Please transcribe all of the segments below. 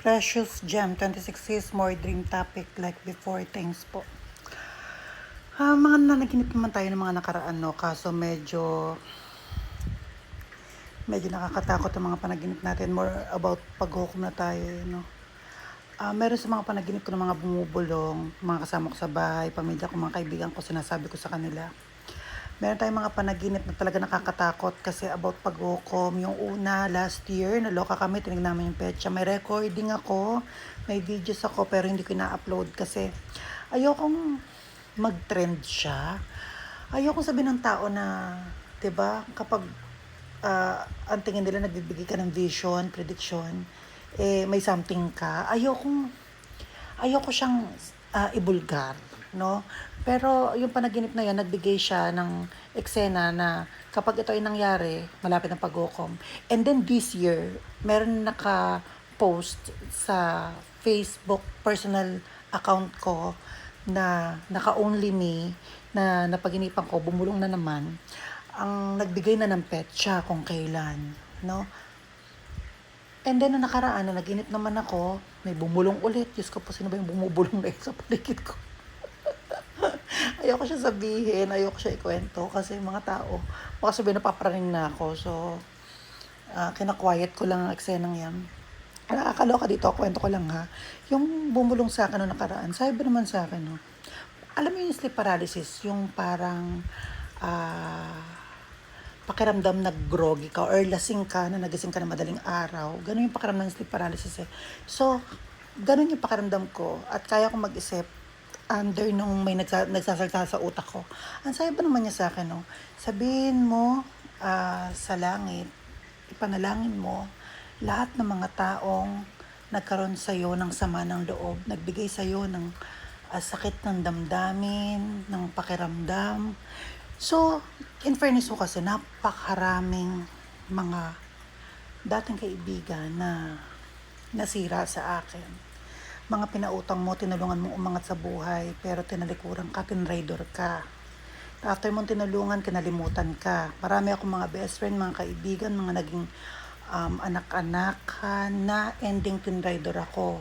Precious Gem 26 is more dream topic like before. Thanks po. Mga nanaginip naman tayo ng mga nakaraan, no? Kaso medyo nakakatakot ang mga panaginip natin. More about paghukom na tayo, no? Meron sa mga panaginip ko ng mga bumubulong, mga kasama ko sa bahay, pamilya ko, mga kaibigan ko, sinasabi ko sa kanila. Meron tayong mga panaginip na talaga nakakatakot kasi about paghukom. Yung una, last year, naloka kami, tinignan namin yung petsa. May recording ako, may videos ako, pero hindi ko na-upload kasi ayokong mag-trend siya. Ayokong sabihin ng tao na, 'di ba, kapag ang tingin nila nagbibigay ka ng vision, prediction, may something ka. Ayoko siyang ibulgar, no? Pero yung panaginip na yan, nagbigay siya ng eksena na kapag ito ay nangyari, malapit ng paghukom. And then this year, meron naka-post sa Facebook personal account ko na naka-only me, na napaginipan ko, bumulong na naman, ang nagbigay na ng petsa kung kailan, no? And then, na nakaraan, na naginip naman ako, may bumulong ulit. Diyos ko po, sino ba yung bumubulong na yun sa paligid ko? Ayoko siya sabihin, ayoko siya ikwento. Kasi yung mga tao, baka sabihin napapraning na ako. So, kinaquiet ko lang ang eksenang yan. Nakakaloka dito, kwento ko lang ha. Yung bumulong sa akin noong nakaraan, sabi ba naman sa akin, no? Alam mo yung sleep paralysis, yung parang pakiramdam na groggy ka or lasing ka na nagising ka na madaling araw. Ganun yung pakiramdam ng sleep paralysis eh. So, ganun yung pakiramdam ko at kaya kong mag-isip under nung may nagsasalita sa utak ko. Ang sabi ba naman niya sa akin, no? Sabihin mo sa langit, ipanalangin mo lahat ng mga taong nagkaroon sa'yo ng sama ng loob, nagbigay sa'yo ng sakit ng damdamin, ng pakiramdam. So, in fairness ko kasi, napakaraming mga dating kaibigan na nasira sa akin. Mga pinautang mo, tinulungan mo umangat sa buhay, pero tinalikuran ka, tinraidor ka. After mong tinulungan, kinalimutan ka. Marami akong mga best friend, mga kaibigan, mga naging anak-anak na ending tinraidor ako.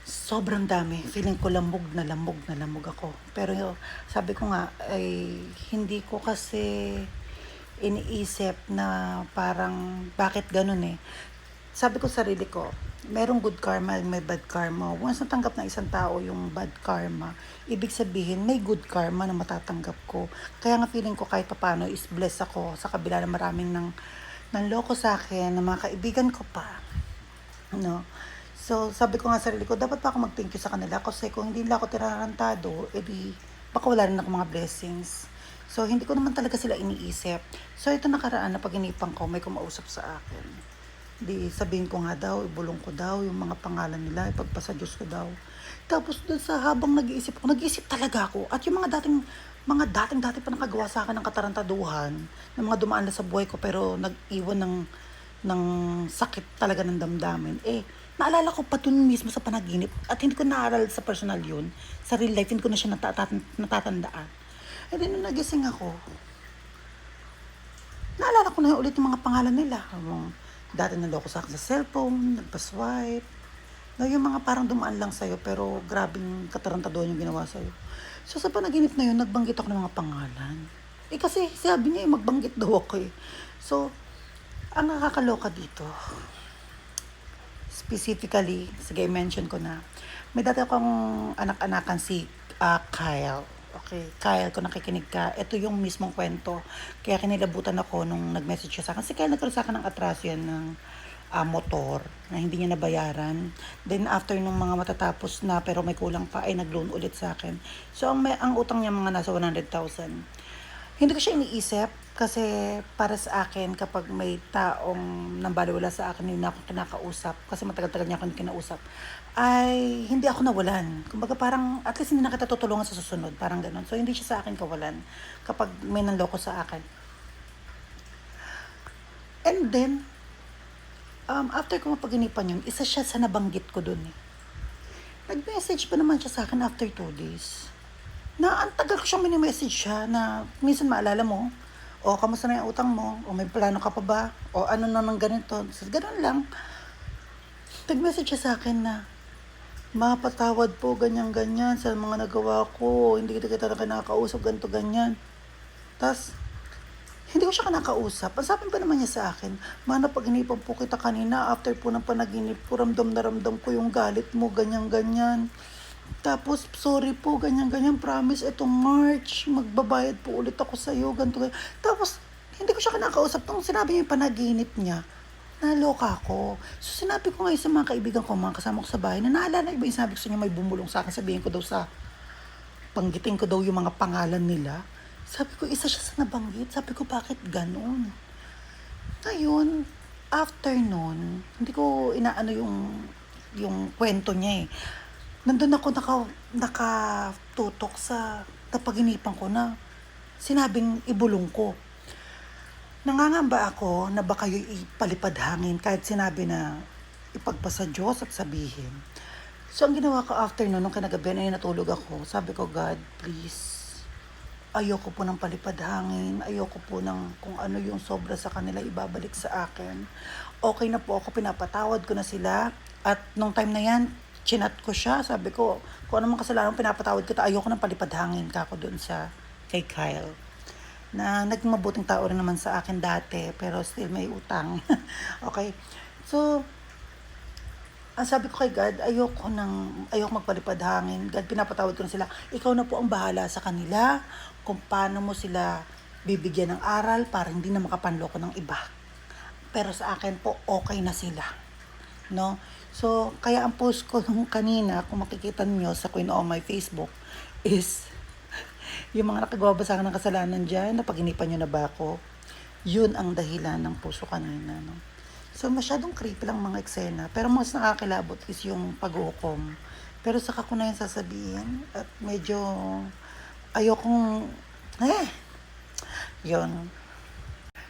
Sobrang dami. Feeling ko lamog ako. Pero sabi ko nga, ay hindi ko kasi iniisip na parang bakit ganun eh. Sabi ko sa sarili ko, merong good karma, may bad karma. Once natanggap ng isang tao yung bad karma, ibig sabihin may good karma na matatanggap ko. Kaya nga feeling ko kahit paano is blessed ako sa kabila ng maraming nanloko sa akin, ng mga kaibigan ko pa. No? So, sabi ko nga sa sarili ko, dapat pa ako mag-thank you sa kanila kasi kung hindi nila ako tirarantado, edi baka wala rin ako mga blessings. So, hindi ko naman talaga sila iniisip. So, ito nakaraan na pag-inipan ko, may kumausap sa akin. Di sabihin ko nga daw, ibulong ko daw yung mga pangalan nila, ipagpasa Diyos ko daw. Tapos doon sa habang nag-iisip talaga ako. At yung mga dating pa nakagawa sa akin ng katarantaduhan, ng mga dumaan na sa buhay ko pero nag-iwan ng sakit talaga ng damdamin. Naalala ko pa dun mismo sa panaginip at hindi ko naaral sa personal yun. Sa real life, hindi ko na siya natatandaan. And then, nung nagising ako, naalala ko na ulit yung mga pangalan nila. Dati naloko sa akin sa cellphone, nagpa-swipe. No, yung mga parang dumaan lang sa'yo pero grabing katarantaduhan yung ginawa sa'yo. So, sa panaginip na yun, nagbanggit ako ng mga pangalan. Kasi sabi niya, magbanggit daw ako eh. So, ang nakakaloka dito, specifically, sige, mention ko na, may dati akong anak-anakan si Kyle. Okay, Kyle, kung nakikinig ka, ito yung mismong kwento. Kaya kinilabutan ako nung nag-message siya sa akin. Si Kyle nagkaroon sa akin ng atraso yan ng motor na hindi niya nabayaran. Then after nung mga matatapos na pero may kulang pa, ay nag-loan ulit sa akin. So ang utang niya mga nasa 100,000. Hindi ko siya iniisip kasi para sa akin kapag may taong nambaliwala sa akin hindi na ako kinakausap kasi matagal-tagal niya ako hindi kinausap ay hindi ako nawalan. Kumbaga parang at least hindi na kita tutulungan sa susunod. Parang ganun. So hindi siya sa akin kawalan kapag may nanloko sa akin. And then, after ko mapaginipan yun, isa siya sa nabanggit ko dun eh. Nag-message pa naman siya sa akin after 2 days. Na ang tagal ko siyang mini-message siya na minsan maalala mo, o kamusta na yung utang mo, o may plano ka pa ba, o ano na ng ganito, so, ganun lang. Nag-message siya sa akin na, "Mapatawad po, ganyan-ganyan sa mga nagawa ko. Hindi kita kinakausap, ganito, ganyan." Tas, hindi ko siya kinakausap. Ang sabi pa naman niya sa akin, "Ma, napaginipan po kita kanina. After po ng panaginip ko, ramdam na ramdam ko yung galit mo, ganyan-ganyan. Tapos, sorry po, ganyan-ganyan. Promise, itong March, magbabayad po ulit ako sa'yo, ganito, ganyan." Tapos, hindi ko siya kinakausap. Nung sinabi niya yung panaginip niya, naloka ako. So, sinabi ko ngayon sa mga kaibigan ko, mga kasama ko sa bahay, na naalala niyo ba yung sabi ko sa inyo may bumulong sa akin, sabihin ko daw sa, banggitin ko daw yung mga pangalan nila. Sabi ko, isa siya sa nabanggit. Sabi ko, bakit ganun? Ngayon, after nun, hindi ko inaano yung kwento niya eh. Nandun ako nakatutok sa napaginipan ko na sinabing ibulong ko. Nangangamba ako na baka yung ipalipad hangin kahit sinabi na ipagpasa Diyos at sabihin. So, ang ginawa ko after nun, nung kinagabihan ay natulog ako, sabi ko, God, please, ayoko po ng palipad hangin, ayoko po ng kung ano yung sobra sa kanila ibabalik sa akin. Okay na po ako, pinapatawad ko na sila. At nung time na yan, chinat ko siya, sabi ko, kung ano mang kasalanan, pinapatawad ko, ayoko ng palipad hangin kako doon sa kay Kyle. Na naging mabuting tao rin naman sa akin dati, pero still may utang. Okay. So, ang sabi ko kay God, ayoko magpalipad hangin. God, pinapatawad ko na sila. Ikaw na po ang bahala sa kanila kung paano mo sila bibigyan ng aral para hindi na makapanloko ng iba. Pero sa akin po, okay na sila. No? So, kaya ang post ko nung kanina, kung makikita niyo sa Queen O My Facebook, is yung mga nakagawa ba sa akin ng kasalanan dyan, napaginipan nyo na ba ako? Yun ang dahilan ng puso kanina. No? So, masyadong creepy lang mga eksena. Pero mas nakakilabot is yung pag-uukom. Pero saka ko na yun sasabihin. At medyo ayokong, yun.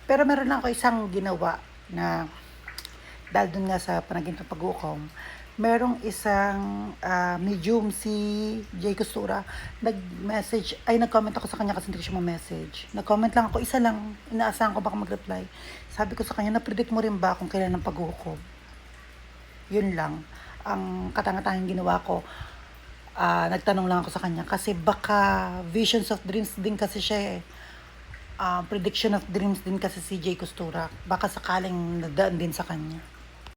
Pero meron lang ako isang ginawa na dahil dun nga sa panaginip ng pag-uukom, merong isang medium si Jay Costura, nag-comment ako sa kanya kasi hindi ko siya ma-message. Nag-comment lang ako, isa lang, inaasahan ko baka mag-reply. Sabi ko sa kanya, na-predict mo rin ba kung kailan ang pag-uukom? Yun lang. Ang katanga-tanging ginawa ko, nagtanong lang ako sa kanya kasi baka visions of dreams din kasi siya eh. Prediction of dreams din kasi si Jay Costura. Baka sakaling nadaan din sa kanya.